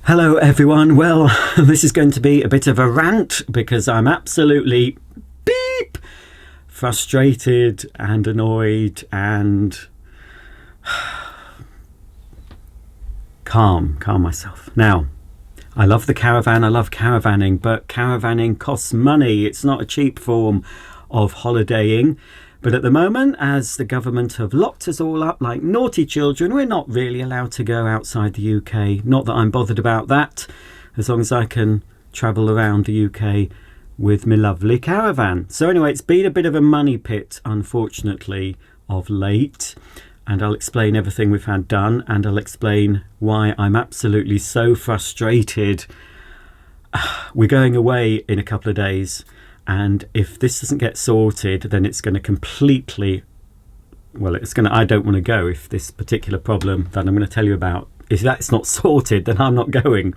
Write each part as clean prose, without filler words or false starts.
Hello everyone. Well, this is going to be a bit of a rant because I'm absolutely beep frustrated and annoyed and calm myself. Now, I love the caravan, I love caravanning, but caravanning costs money. It's not a cheap form of holidaying. But at the moment, as the government have locked us all up like naughty children, we're not really allowed to go outside the UK. Not that I'm bothered about that, as long as I can travel around the UK with my lovely caravan. So anyway, it's been a bit of a money pit, unfortunately, of late. And I'll explain everything we've had done, and I'll explain why I'm absolutely so frustrated. We're going away in a couple of days. And if this doesn't get sorted, then it's going to completely, I don't want to go if this particular problem that I'm going to tell you about, if that's not sorted, then I'm not going.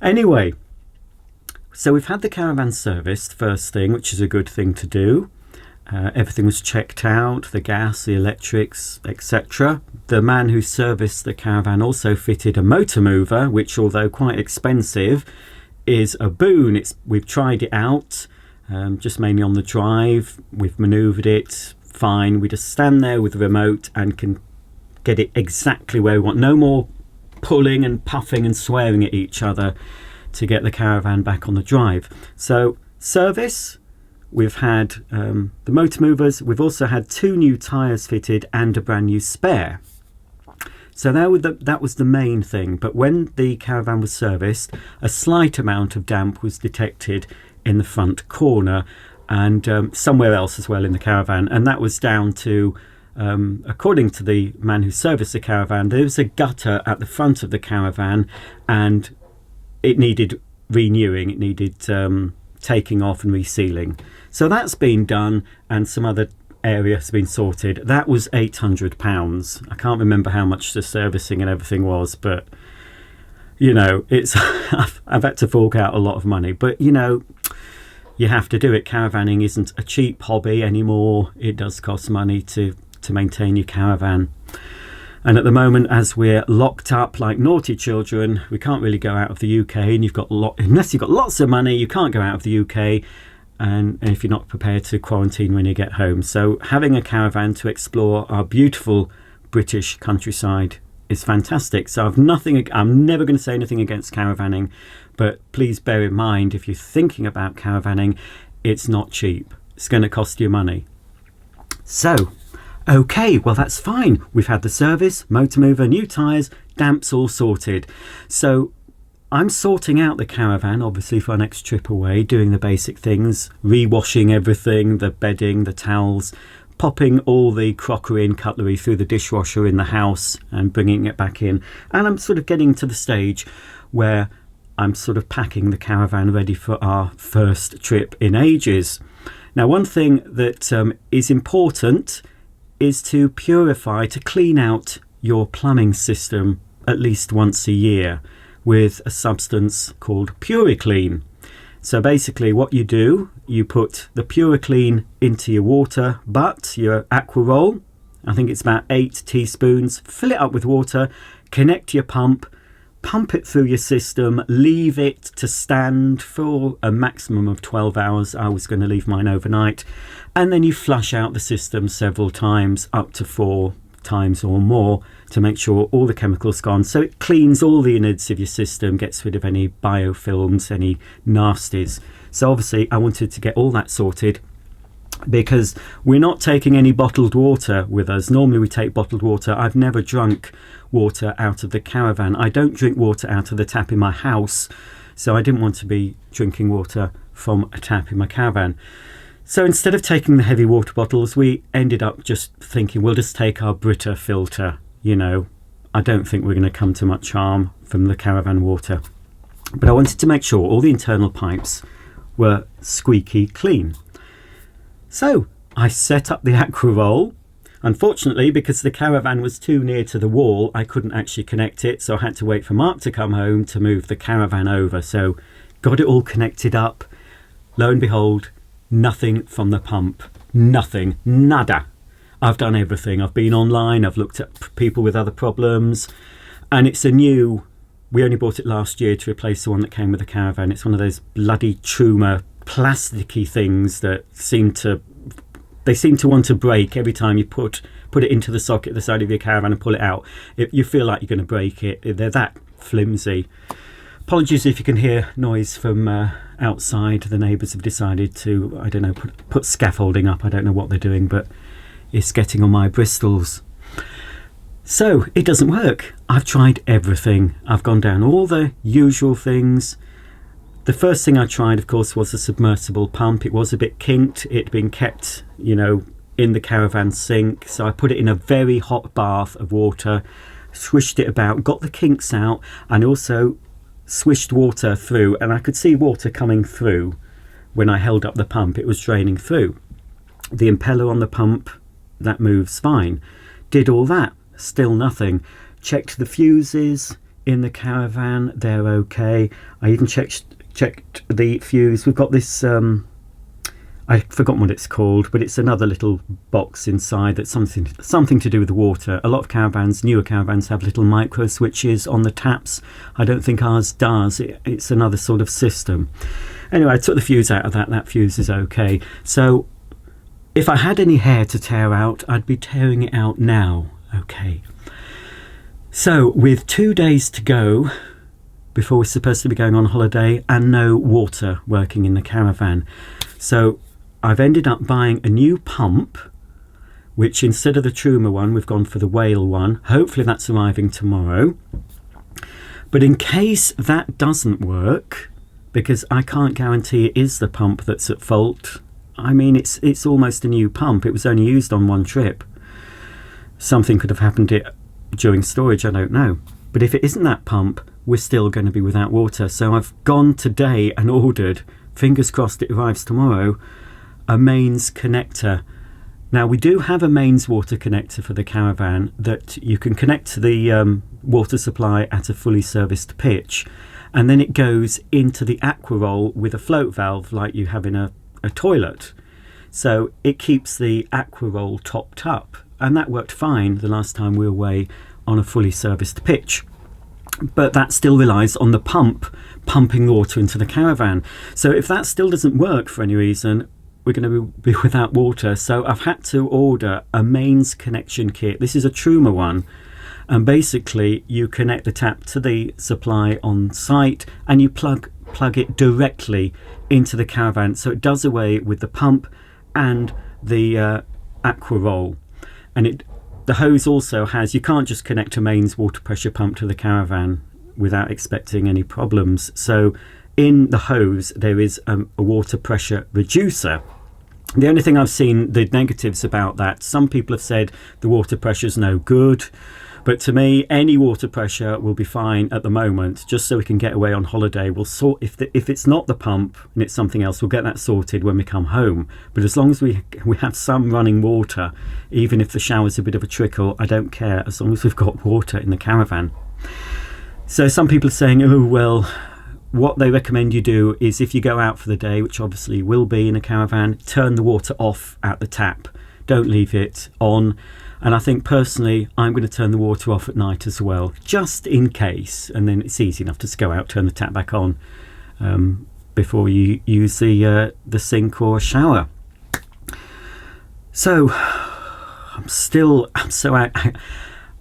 Anyway, so we've had the caravan serviced first thing, which is a good thing to do. Everything was checked out, the gas, the electrics, etc. The man who serviced the caravan also fitted a motor mover, which, although quite expensive, is a boon. We've tried it out. Just mainly on the drive. We've manoeuvred it fine. We just stand there with the remote and can get it exactly where we want. No more pulling and puffing and swearing at each other to get the caravan back on the drive. So service, we've had the motor movers. We've also had 2 new tyres fitted and a brand new spare. So that was the main thing. But when the caravan was serviced, a slight amount of damp was detected in the front corner and somewhere else as well in the caravan, and that was down to according to the man who serviced the caravan, there was a gutter at the front of the caravan and it needed renewing, it needed taking off and resealing. So that's been done, and some other area has been sorted. That was £800. I can't remember how much the servicing and everything was, but you know, it's I've had to fork out a lot of money, but you know, you have to do it. Caravanning isn't a cheap hobby anymore. It does cost money to maintain your caravan. And at the moment, as we're locked up like naughty children, we can't really go out of the UK, and unless you've got lots of money, you can't go out of the UK, and if you're not prepared to quarantine when you get home. So having a caravan to explore our beautiful British countryside is fantastic. So I'm never going to say anything against caravanning, but please bear in mind, if you're thinking about caravanning, it's not cheap. It's going to cost you money. So, okay, well that's fine. We've had the service, motor mover, new tyres, damps all sorted. So I'm sorting out the caravan, obviously, for our next trip away, doing the basic things, re-washing everything, the bedding, the towels, popping all the crockery and cutlery through the dishwasher in the house and bringing it back in. And I'm sort of getting to the stage where I'm sort of packing the caravan ready for our first trip in ages. Now, one thing that is important is to clean out your plumbing system at least once a year with a substance called PuriClean. So basically what you do, you put the PuriClean into your water butt, your aqua roll. I think it's about 8 teaspoons. Fill it up with water, connect your pump it through your system, leave it to stand for a maximum of 12 hours. I was going to leave mine overnight. And then you flush out the system several times, up to 4 times or more, to make sure all the chemicals gone. So it cleans all the innards of your system, gets rid of any biofilms, any nasties. So obviously I wanted to get all that sorted, because we're not taking any bottled water with us. Normally we take bottled water. I've never drunk water out of the caravan. I don't drink water out of the tap in my house, so I didn't want to be drinking water from a tap in my caravan. So instead of taking the heavy water bottles, we ended up just thinking we'll just take our Brita filter. You know, I don't think we're going to come to much harm from the caravan water. But I wanted to make sure all the internal pipes were squeaky clean. So I set up the aqua roll. Unfortunately, because the caravan was too near to the wall, I couldn't actually connect it, so I had to wait for Mark to come home to move the caravan over. So got it all connected up. Lo and behold, nothing from the pump. Nothing. Nada. I've done everything. I've been online, I've looked at people with other problems, and it's a new We only bought it last year to replace the one that came with the Caravan. It's one of those bloody Truma plasticky things that seem to want to break every time you put it into the socket at the side of your Caravan and pull it out. You feel like you're going to break it. They're that flimsy. Apologies if you can hear noise from outside. The neighbours have decided to, I don't know, put scaffolding up. I don't know what they're doing, but it's getting on my bristles. So it doesn't work. I've tried everything. I've gone down all the usual things. The first thing I tried, of course, was a submersible pump. It was a bit kinked. It'd been kept, in the Caravan sink. So I put it in a very hot bath of water, swished it about, got the kinks out, and also swished water through. And I could see water coming through when I held up the pump. It was draining through. The impeller on the pump, that moves fine. Did all that. Still nothing. Checked the fuses in the Caravan. They're okay. I even checked the fuse. We've got this I've forgotten what it's called, but it's another little box inside that's something to do with the water. A lot of newer caravans have little micro switches on the taps. I don't think ours does. It's another sort of system. Anyway, I took the fuse out of that. That fuse is okay. So if I had any hair to tear out, I'd be tearing it out now. Okay. So with 2 days to go before we're supposed to be going on holiday and no water working in the Caravan, so I've ended up buying a new pump, which instead of the Truma one, we've gone for the Whale one. Hopefully that's arriving tomorrow. But in case that doesn't work, because I can't guarantee it is the pump that's at fault. I mean, it's almost a new pump. It was only used on one trip. Something could have happened during storage, I don't know. But if it isn't that pump, we're still going to be without water. So I've gone today and ordered, fingers crossed it arrives tomorrow, a mains connector. Now we do have a mains water connector for the Caravan that you can connect to the water supply at a fully serviced pitch, and then it goes into the aqua roll with a float valve like you have in a toilet. So it keeps the aqua roll topped up. And that worked fine the last time we were away on a fully serviced pitch. But that still relies on the pump pumping water into the Caravan. So if that still doesn't work for any reason, we're going to be without water. So I've had to order a mains connection kit. This is a Truma one. And basically you connect the tap to the supply on site and you plug it directly into the Caravan. So it does away with the pump and the aqua roll. And the hose also has, you can't just connect a mains water pressure pump to the Caravan without expecting any problems. So in the hose there is a water pressure reducer. The only thing I've seen the negatives about that, some people have said the water pressure is no good. But to me, any water pressure will be fine at the moment, just so we can get away on holiday. We'll sort, if it's not the pump and it's something else, we'll get that sorted when we come home. But as long as we have some running water, even if the shower's a bit of a trickle, I don't care, as long as we've got water in the Caravan. So some people are saying, oh, well, what they recommend you do is if you go out for the day, which obviously will be in a Caravan, turn the water off at the tap. Don't leave it on. And I think personally, I'm going to turn the water off at night as well, just in case. And then it's easy enough to just go out, turn the tap back on before you use the sink or shower. So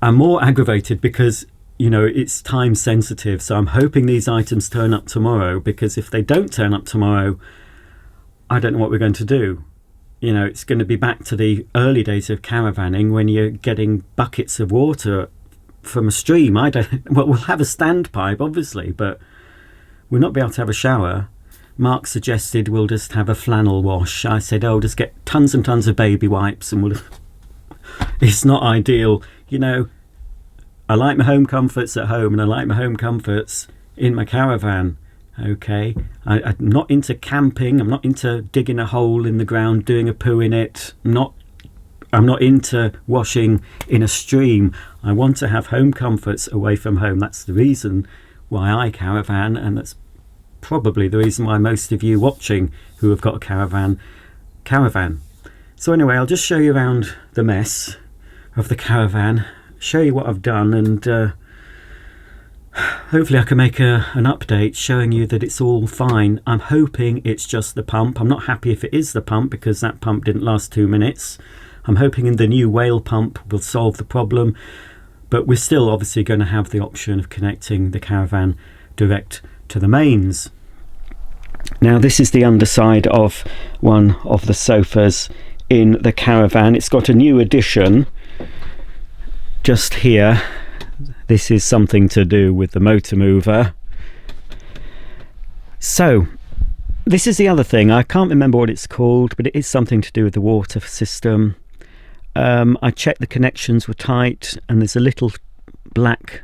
I'm more aggravated because, it's time sensitive. So I'm hoping these items turn up tomorrow, because if they don't turn up tomorrow, I don't know what we're going to do. It's going to be back to the early days of caravanning when you're getting buckets of water from a stream. We'll have a standpipe, obviously, but we'll not be able to have a shower. Mark suggested we'll just have a flannel wash. I said, just get tons and tons of baby wipes and it's not ideal. I like my home comforts at home and I like my home comforts in my Caravan. Okay, I'm not into camping. I'm not into digging a hole in the ground, doing a poo in it. I'm not into washing in a stream. I want to have home comforts away from home. That's the reason why I caravan, and that's probably the reason why most of you watching who have got a caravan. So anyway, I'll just show you around the mess of the Caravan, show you what I've done, and hopefully I can make an update showing you that it's all fine. I'm hoping it's just the pump. I'm not happy if it is the pump, because that pump didn't last 2 minutes. I'm hoping the new whale pump will solve the problem, but we're still obviously going to have the option of connecting the Caravan direct to the mains. Now this is the underside of one of the sofas in the Caravan. It's got a new addition just here. This is something to do with the motor mover. So this is the other thing. I can't remember what it's called, but it is something to do with the water system. I checked the connections were tight, and there's a little black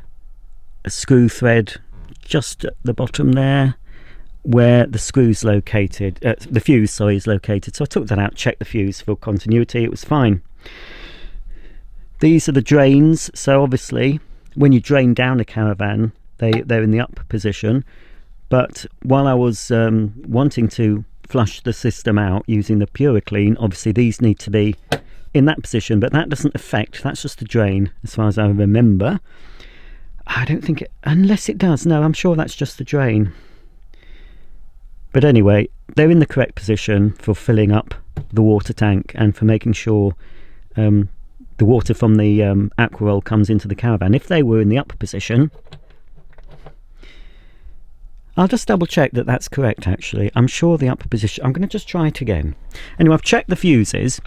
screw thread just at the bottom there where the screw's located, the fuse, sorry, is located. So I took that out, checked the fuse for continuity. It was fine. These are the drains. So obviously when you drain down a Caravan, they're in the up position. But while I was wanting to flush the system out using the PuraClean, obviously these need to be in that position, but that doesn't affect, that's just a drain as far as I remember. I don't think it, unless it does, no, I'm sure that's just a drain. But anyway, they're in the correct position for filling up the water tank and for making sure the water from the aqua roll comes into the Caravan. If they were in the upper position, I'll just double check that that's correct actually. I'm sure the upper position, I'm going to just try it again. Anyway, I've checked the fuses.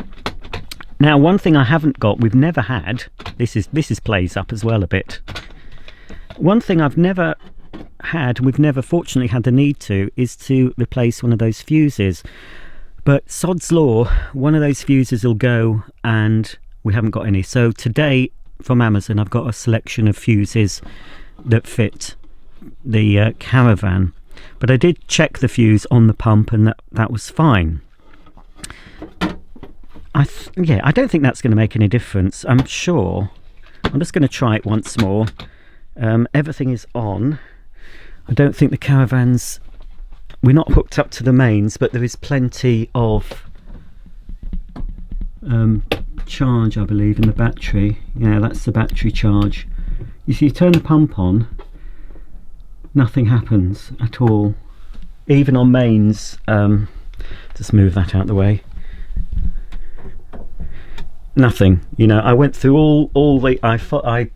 Now one thing I haven't got, we've never had, this is plays up as well a bit. One thing I've never had, we've never fortunately had the need to, is to replace one of those fuses. But sod's law, one of those fuses will go and we haven't got any. So today from Amazon I've got a selection of fuses that fit the Caravan. But I did check the fuse on the pump and that was fine. Yeah, I don't think that's going to make any difference. I'm sure. I'm just going to try it once more. Everything is on. I don't think the Caravans, we're not hooked up to the mains, but there is plenty of charge, I believe, in the battery. Yeah, that's the battery charge. You see, you turn the pump on, nothing happens at all. Even on mains, just move that out of the way. Nothing, you know. I went through all the, I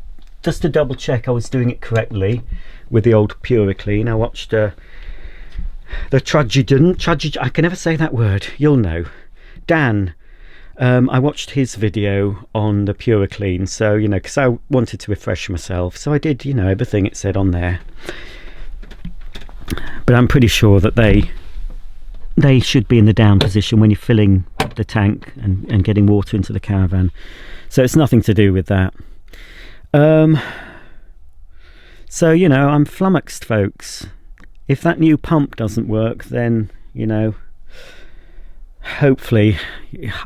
just to double check I was doing it correctly with the old PuraClean. I watched the Trudgedon, I can never say that word, you'll know, Dan. I watched his video on the PuraClean, so you know, because I wanted to refresh myself, so I did, you know, everything it said on there. But I'm pretty sure that they should be in the down position when you're filling the tank and getting water into the Caravan. So it's nothing to do with that. So, you know, I'm flummoxed, folks. If that new pump doesn't work, then, you know, hopefully,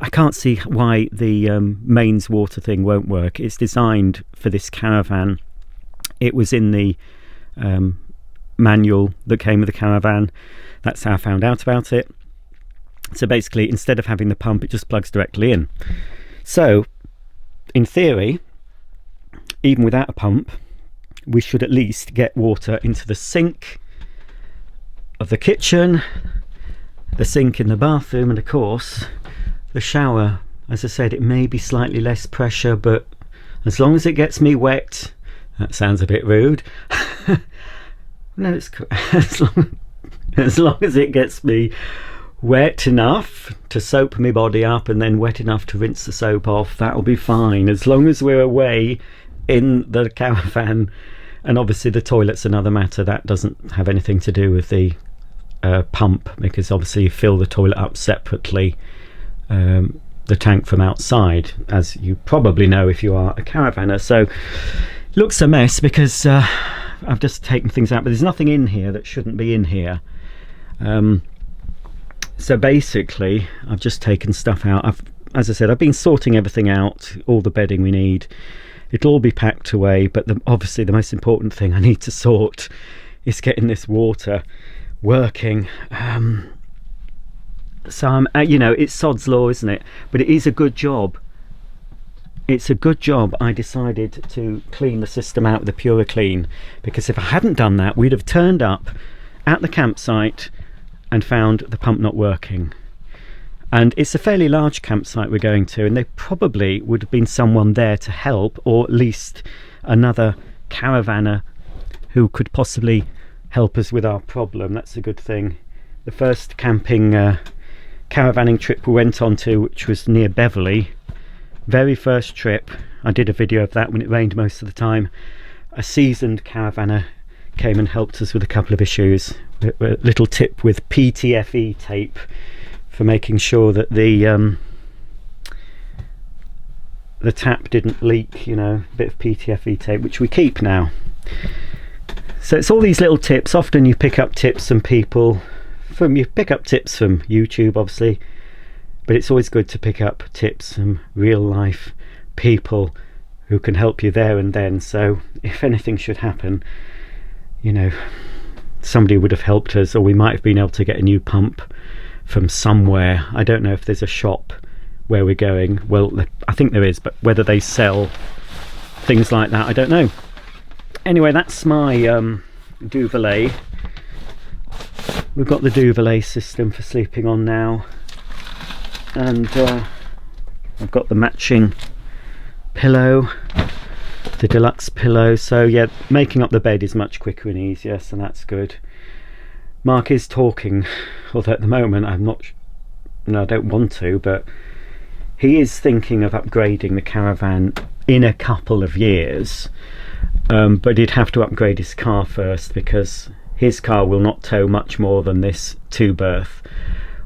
I can't see why the mains water thing won't work. It's designed for this Caravan. It was in the manual that came with the Caravan. That's how I found out about it. So basically, instead of having the pump, it just plugs directly in. So in theory, even without a pump, we should at least get water into the sink of the kitchen, the sink in the bathroom, and of course the shower. As I said, it may be slightly less pressure, but as long as it gets me wet, that sounds a bit rude. No, it's as long as it gets me wet enough to soap my body up and then wet enough to rinse the soap off, that'll be fine. As long as we're away in the Caravan, and obviously the toilet's another matter. That doesn't have anything to do with the pump, because obviously you fill the toilet up separately, the tank from outside, as you probably know if you are a Caravaner. So looks a mess because I've just taken things out, but there's nothing in here that shouldn't be in here. So basically I've just taken stuff out. As I said, I've been sorting everything out, all the bedding we need. It'll all be packed away, but obviously the most important thing I need to sort is getting this water working. So I'm, you know, it's sod's law, isn't it? But it is a good job it's a good job I decided to clean the system out with a Pura Clean, because if I hadn't done that, we'd have turned up at the campsite and found the pump not working. And it's a fairly large campsite we're going to, and there probably would have been someone there to help, or at least another caravanner who could possibly help us with our problem. That's a good thing. The first camping caravanning trip we went on to, which was near Beverley, very first trip, I did a video of that when it rained most of the time, a seasoned caravanner came and helped us with a couple of issues. A little tip with PTFE tape for making sure that the tap didn't leak, you know, a bit of PTFE tape, which we keep now. So it's all these little tips. Often you pick up tips from people, you pick up tips from YouTube obviously, but it's always good to pick up tips from real life people who can help you there and then. So if anything should happen, you know, somebody would have helped us, or we might have been able to get a new pump from somewhere. I don't know if there's a shop where we're going. Well, I think there is, but whether they sell things like that, I don't know. Anyway, that's my duvet. We've got the duvet system for sleeping on now, and I've got the matching pillow, the deluxe pillow. So yeah, making up the bed is much quicker and easier, so that's good. Mark is talking, although at the moment I don't want to, but he is thinking of upgrading the Caravan in a couple of years, but he'd have to upgrade his car first, because his car will not tow much more than this 2-berth.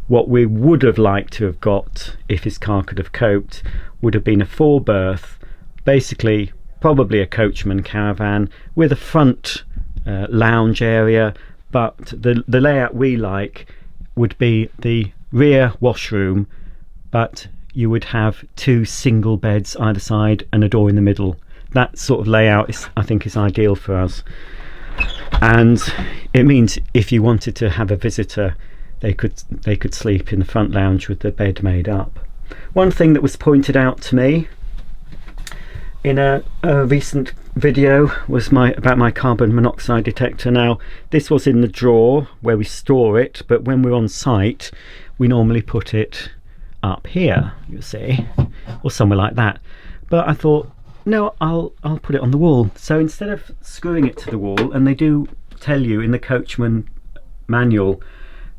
What we would have liked to have got, if his car could have coped, would have been a 4-berth, basically probably a coachman caravan with a front lounge area. But the layout we like would be the rear washroom, but you would have 2 single beds either side and a door in the middle. That sort of layout I think is ideal for us. And it means if you wanted to have a visitor, they could sleep in the front lounge with the bed made up. One thing that was pointed out to me in a recent video was about my carbon monoxide detector. Now, this was in the drawer where we store it, but when we're on site we normally put it up here, you see, or somewhere like that. But I thought, no, I'll put it on the wall. So instead of screwing it to the wall, and they do tell you in the coachman manual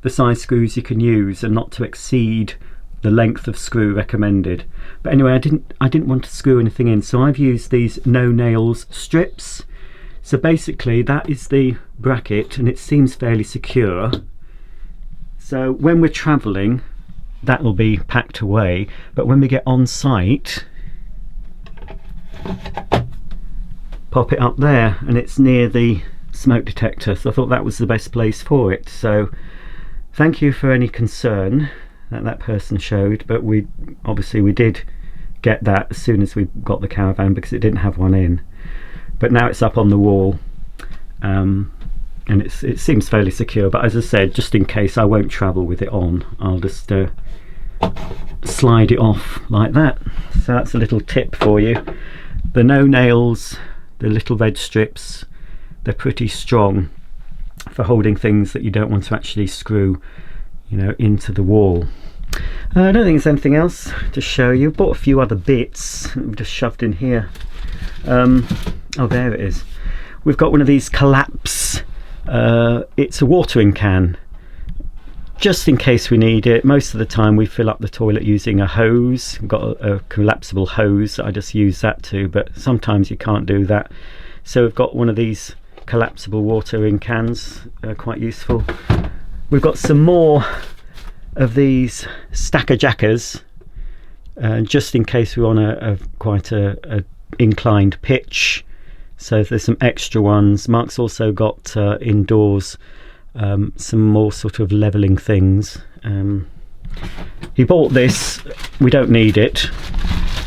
the size screws you can use and not to exceed the length of screw recommended. But anyway, I didn't want to screw anything in, so I've used these no nails strips. So basically that is the bracket, and it seems fairly secure. So when we're traveling, that will be packed away, but when we get on site, pop it up there, and it's near the smoke detector. So I thought that was the best place for it. So thank you for any concern that person showed, but we did get that as soon as we got the Caravan, because it didn't have one in. But now it's up on the wall, and it seems fairly secure. But as I said, just in case I won't travel with it on, I'll just slide it off like that. So that's a little tip for you. The no nails, the little red strips, they're pretty strong for holding things that you don't want to actually screw, you know, into the wall. I don't think there's anything else to show you. Bought a few other bits just shoved in here. Oh, there it is. We've got one of these collapse. It's a watering can, just in case we need it. Most of the time we fill up the toilet using a hose. We've got a collapsible hose. I just use that too, but sometimes you can't do that. So we've got one of these collapsible watering cans, quite useful. We've got some more of these stacker jackers, just in case we're on quite a inclined pitch. So there's some extra ones. Mark's also got indoors some more sort of leveling things. He bought this. We don't need it.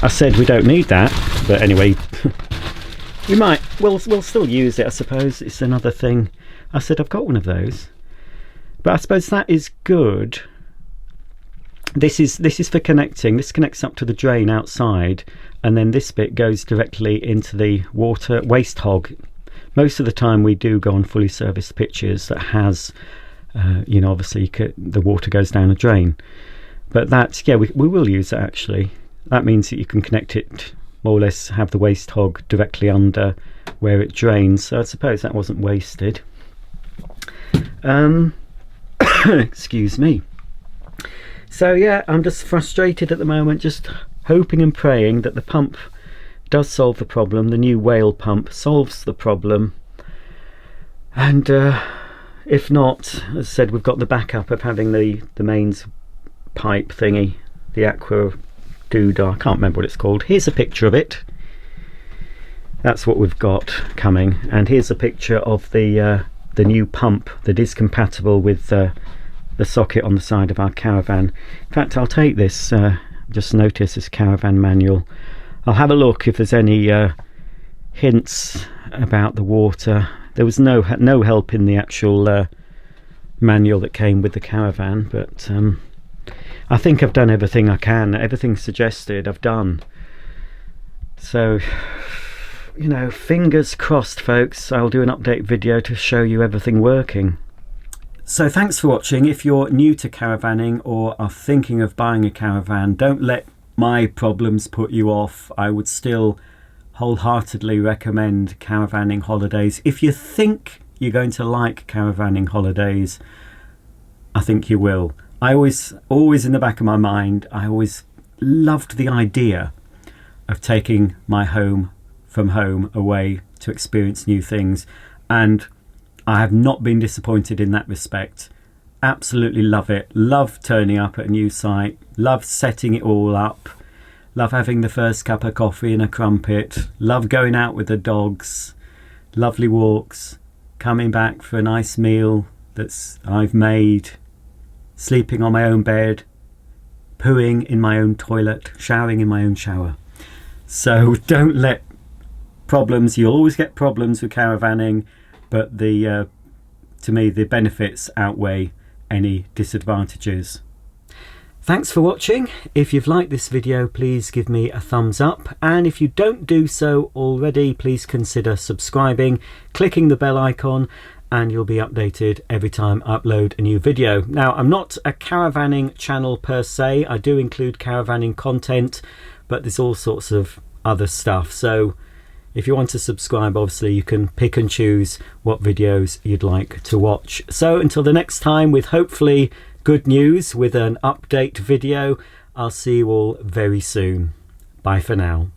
I said we don't need that, but anyway, we'll still use it, I suppose. It's another thing. I said I've got one of those, but I suppose that is good This is for connecting. This connects up to the drain outside, and then this bit goes directly into the water waste hog. Most of the time we do go on fully serviced pitches that has, you know, obviously the water goes down a drain. But that's, yeah, we will use that actually. That means that you can connect it, more or less have the waste hog directly under where it drains. So I suppose that wasn't wasted. Excuse me. So yeah, I'm just frustrated at the moment, just hoping and praying that the pump does solve the problem. The new whale pump solves the problem, and if not, as I said, we've got the backup of having the mains pipe thingy, the aqua doodah, I can't remember what it's called. Here's a picture of it. That's what we've got coming, and here's a picture of the new pump that is compatible with the socket on the side of our Caravan. In fact, I'll take this, just notice this Caravan manual. I'll have a look if there's any hints about the water. There was no help in the actual manual that came with the Caravan, but I think I've done everything I can. Everything suggested I've done. So, you know, fingers crossed, folks. I'll do an update video to show you everything working. So thanks for watching. If you're new to caravanning or are thinking of buying a caravan, don't let my problems put you off. I would still wholeheartedly recommend caravanning holidays. If you think you're going to like caravanning holidays, I think you will. I always in the back of my mind, I always loved the idea of taking my home from home away to experience new things, and I have not been disappointed in that respect. Absolutely love it. Love turning up at a new site. Love setting it all up. Love having the first cup of coffee and a crumpet. Love going out with the dogs. Lovely walks. Coming back for a nice meal that's I've made. Sleeping on my own bed. Pooing in my own toilet. Showering in my own shower. So don't let problems, you'll always get problems with caravanning, but to me the benefits outweigh any disadvantages. Thanks for watching. If you've liked this video, please give me a thumbs up, and if you don't do so already, please consider subscribing, clicking the bell icon, and you'll be updated every time I upload a new video. Now, I'm not a caravanning channel per se. I do include caravanning content, but there's all sorts of other stuff. So if you want to subscribe, obviously you can pick and choose what videos you'd like to watch. So until the next time, with hopefully good news with an update video, I'll see you all very soon. Bye for now.